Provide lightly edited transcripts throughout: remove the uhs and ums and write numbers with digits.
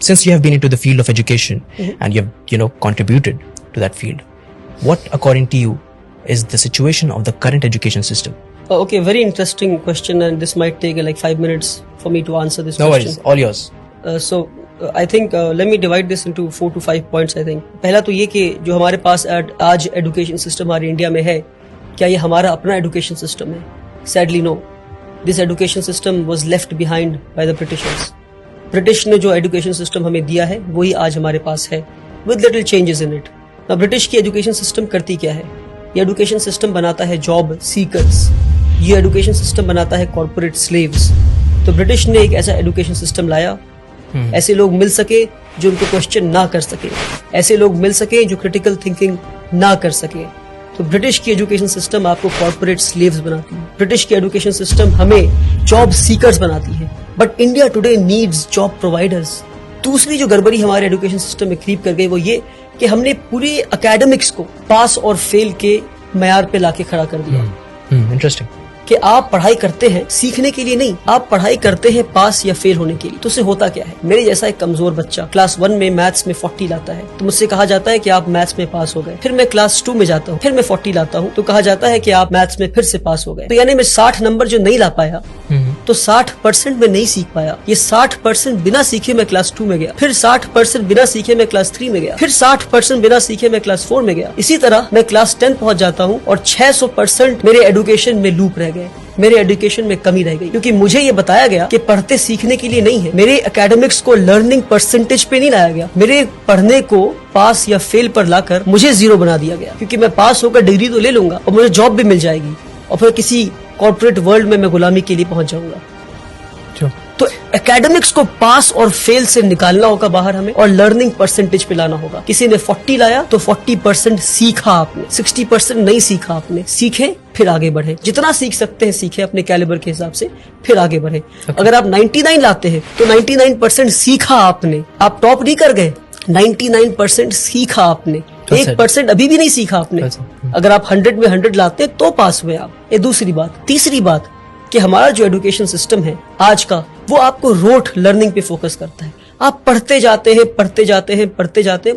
since you have been into the field of education and you have contributed to that field, what according to you is the situation of the current education system? Okay, very interesting question, and this might take like 5 minutes for me to answer this question. No worries, all yours. I think let me divide this into 4 to 5 points. I think पहला तो ये कि जो हमारे पास आज education system हमारे India में है, क्या ये हमारा अपना एजुकेशन सिस्टम है? Sadly no. This education system was left behind by the Britishers. British ने जो एजुकेशन सिस्टम हमें दिया है वही आज हमारे पास है, with little changes in it. Now British की एजुकेशन सिस्टम करती क्या है? ये एजुकेशन सिस्टम बनाता है जॉब सीकर्स, ये एजुकेशन सिस्टम बनाता है कॉर्पोरेट स्लेव्स. तो ब्रिटिश ने एक ऐसा एजुकेशन सिस्टम लाया, ऐसे लोग मिल सके जो उनको क्वेश्चन ना कर सके, ऐसे लोग मिल सके जो क्रिटिकल थिंकिंग ना कर सके. तो ब्रिटिश की एजुकेशन सिस्टम आपको कॉर्पोरेट स्लेव्स बनाती है, ब्रिटिश की एजुकेशन सिस्टम हमें जॉब सीकर्स बनाती है. But India today needs job providers. दूसरी जो गड़बड़ी हमारे एजुकेशन सिस्टम में क्रीप कर गई वो ये कि हमने पूरी एकेडमिक्स को पास और फेल के मयार पे लाके खड़ा कर दिया. इंटरेस्टिंग. कि आप पढ़ाई करते हैं सीखने के लिए नहीं, आप पढ़ाई करते हैं पास या फेल होने के लिए. तो उससे होता क्या है? मेरे जैसा एक कमजोर बच्चा क्लास 1 में मैथ्स में 40 लाता है तो मुझसे कहा जाता है कि आप मैथ्स में पास हो गए. फिर मैं क्लास 2 में जाता हूँ, फिर मैं 40 लाता हूँ तो कहा जाता है कि आप मैथ्स में फिर से पास हो गए. तो यानी मैं 60 नंबर जो नहीं ला पाया तो 60% में नहीं सीख पाया. ये 60% बिना सीखे मैं क्लास 2 में गया, फिर 60% बिना सीखे मैं क्लास 3 में गया, फिर 60% बिना सीखे मैं क्लास 4 में गया. इसी तरह मैं क्लास 10 पहुंच जाता हूँ और 600% मेरे एजुकेशन में लूप रह गए, मेरे एजुकेशन में कमी रह गई. क्योंकि मुझे ये बताया गया कि पढ़ते सीखने के लिए नहीं है. मेरे एकेडमिक्स को लर्निंग परसेंटेज पे नहीं लाया गया, मेरे पढ़ने को पास या फेल पर लाकर मुझे 0 बना दिया गया. क्योंकि मैं पास होकर डिग्री तो ले लूंगा और मुझे जॉब भी मिल जाएगी और फिर किसी कॉर्पोरेट वर्ल्ड में मैं गुलामी के लिए पहुंच जाऊंगा. तो एकेडमिक्स को पास और फेल से निकालना होगा बाहर हमें और लर्निंग परसेंटेज पे लाना होगा. किसी ने 40 लाया तो 40% सीखा आपने, 60% नहीं सीखा आपने. सीखे फिर आगे बढ़े, जितना सीख सकते हैं सीखे अपने कैलिबर के हिसाब से, फिर आगे बढ़े. अगर आप 99 लाते हैं तो 99% सीखा आपने, आप टॉप नहीं कर गए. 99% सीखा आपने, 1% अभी भी नहीं सीखा आपने. अगर आप 100 में 100 लाते हैं तो पास हुए आप. ये दूसरी बात. तीसरी बात कि हमारा जो एजुकेशन सिस्टम है आज का वो आपको रोट लर्निंग पे फोकस करता है. आप पढ़ते जाते हैं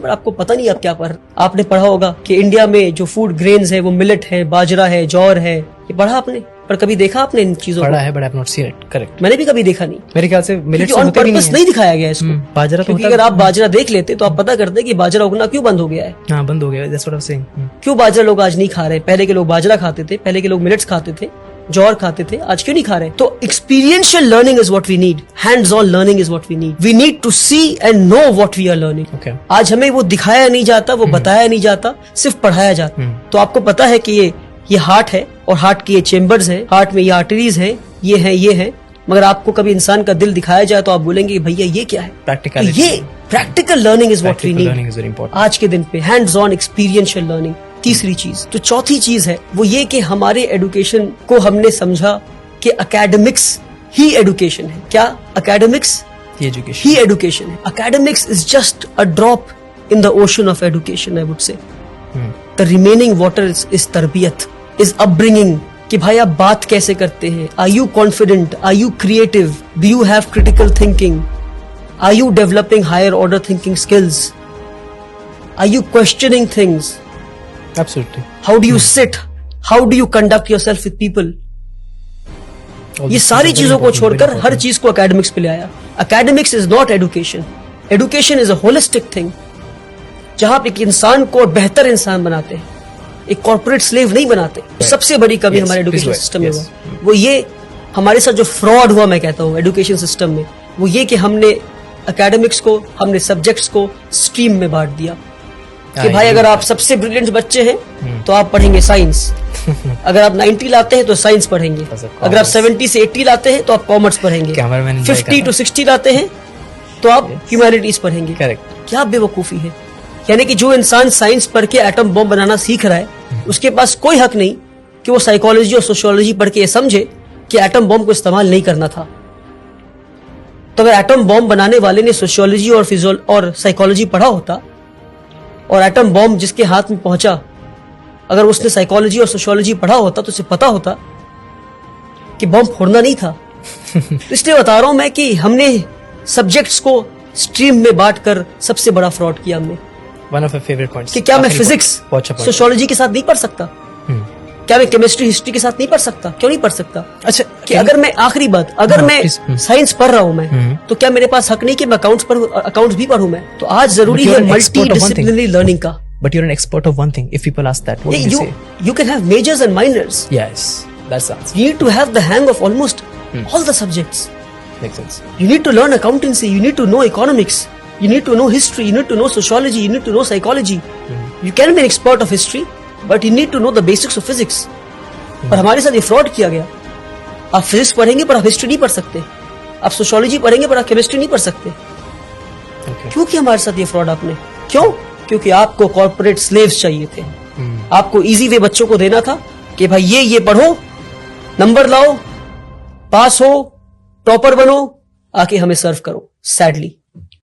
पर आपको पता नहीं आप क्या पढ़. आपने पढ़ा होगा कि इंडिया में जो फूड ग्रेन्स है वो मिलेट है, बाजरा है, जौर है. ये पढ़ा आपने, पर कभी देखा आपने इन चीजों को? पढ़ा है but I have not seen it. Correct. मैंने भी कभी देखा नहीं. मेरे ख्याल से मिलेट ऑन पर्पस नहीं दिखाया गया इसको. बाजरा तो क्योंकि अगर आप बाजरा देख लेते तो आप पता करते कि बाजरा उगना क्यों बंद हो गया है. हाँ, बंद हो गया. That's what I am saying. क्यों बाजरा लोग आज नहीं खा रहे? पहले के लोग बाजरा खाते थे, पहले के लोग मिलेट्स खाते थे, जौर खाते थे, आज क्यों नहीं खा रहे? तो experiential learning is what we need, hands on learning is what we need. We need to see and know what we are learning. आज हमें वो दिखाया नहीं जाता, वो बताया नहीं जाता, सिर्फ पढ़ाया जाता. तो आपको पता है कि ये हार्ट है और हार्ट की ये चेम्बर्स है, हार्ट में ये आर्टरीज है, ये है. मगर आपको कभी इंसान का दिल दिखाया जाए तो आप बोलेंगे भैया ये क्या है? प्रैक्टिकलिटी. ये practical learning is what we need आज के दिन पे. Hands on experiential learning. तीसरी चीज. तो चौथी चीज है वो ये कि हमारे एजुकेशन को हमने समझा कि एकेडमिक्स ही एजुकेशन है. क्या? एकेडमिक्स ही एजुकेशन है. Academics is just a drop in the ocean of education. I would say the remaining water is तरबियत, इज अपब्रिंगिंग. कि भाई आप बात कैसे करते हैं? Are you confident? Are you creative? Do you have critical thinking? Are you developing higher order thinking skills? Are you questioning things? Absolutely. How do you sit? How do you conduct yourself with people? ये सारी चीजों को छोड़कर हर चीज को academics पे ले आया. Academics is not education. Education is a holistic thing जहां आप एक इंसान को बेहतर इंसान बनाते हैं, एक कॉर्पोरेट स्लेव नहीं बनाते. सबसे बड़ी कमी हमारे एजुकेशन सिस्टम में हुआ वो ये, हमारे साथ जो फ्रॉड हुआ मैं कहता हूँ एजुकेशन सिस्टम में, वो ये कि हमने एकेडमिक्स को, हमने सब्जेक्ट्स को स्ट्रीम में बांट दिया. कि भाई अगर आप सबसे ब्रिलियंट बच्चे हैं तो आप पढ़ेंगे साइंस. अगर आप 90 लाते हैं तो साइंस पढ़ेंगे. अगर आप 70 से 80 लाते हैं तो आप कॉमर्स पढ़ेंगे. 50 to 60 लाते हैं तो आप ह्यूमैनिटीज पढ़ेंगे. करेक्ट. क्या बेवकूफी है. यानी कि जो इंसान साइंस पढ़ के एटम बॉम्ब बनाना सीख रहा है उसके पास कोई हक नहीं कि वो साइकोलॉजी और सोशियोलॉजी पढ़ के ये समझे कि एटम बॉम्ब को इस्तेमाल नहीं करना था. तो अगर एटम बॉम्ब बनाने वाले ने सोशियोलॉजी और साइकोलॉजी पढ़ा होता और एटम बॉम्ब जिसके हाथ में पहुंचा, अगर उसने साइकोलॉजी और सोशियोलॉजी पढ़ा होता तो उसे पता होता कि बॉम्ब फोड़ना नहीं था. तो इसलिए बता रहा हूं मैं कि हमने सब्जेक्ट्स को स्ट्रीम में बांटकर सबसे बड़ा फ्रॉड किया हमने। One of my favorite points. कि क्या मैं आखिरी फिजिक्स point. बहुत अच्छा point. सोशियोलॉजी के साथ नहीं पढ़ सकता? क्या मैं केमिस्ट्री हिस्ट्री के साथ नहीं पढ़ सकता? क्यों नहीं पढ़ सकता? अच्छा, कि अगर मैं आखिरी बात, अगर हाँ, मैं please. साइंस पढ़ रहा हूं मैं, तो क्या मेरे पास हक नहीं कि मैं अकाउंट्स भी पढ़ूं मैं? तो आज जरूरी But है you're an expert multi of one thing. Disciplinary learning का। But you're an expert of one thing. If people ask that, what would you say? You can have majors and minors. Yes, that's the answer. You need to have the hang of almost all the subjects. Makes sense. You need to learn accountancy. You need to know economics. You need to know history. You need to know sociology. You need to know psychology. You can be an expert of history, but you need to know the basics of physics. पर हमारे साथ ये fraud किया गया। आप physics पढ़ेंगे पर आप हिस्ट्री नहीं पढ़ सकते, आप सोशियोलॉजी पढ़ेंगे पर आप केमिस्ट्री नहीं पढ़ सकते। Okay. क्यों किया हमारे साथ ये फ्रॉड आपने? क्यों? क्योंकि आपको कॉर्पोरेट स्लेव्स चाहिए थे। आपको इजी वे बच्चों को देना था कि भाई ये पढ़ो, नंबर लाओ, पास हो, टॉपर बनो, आके हमें सर्व करो। सैडली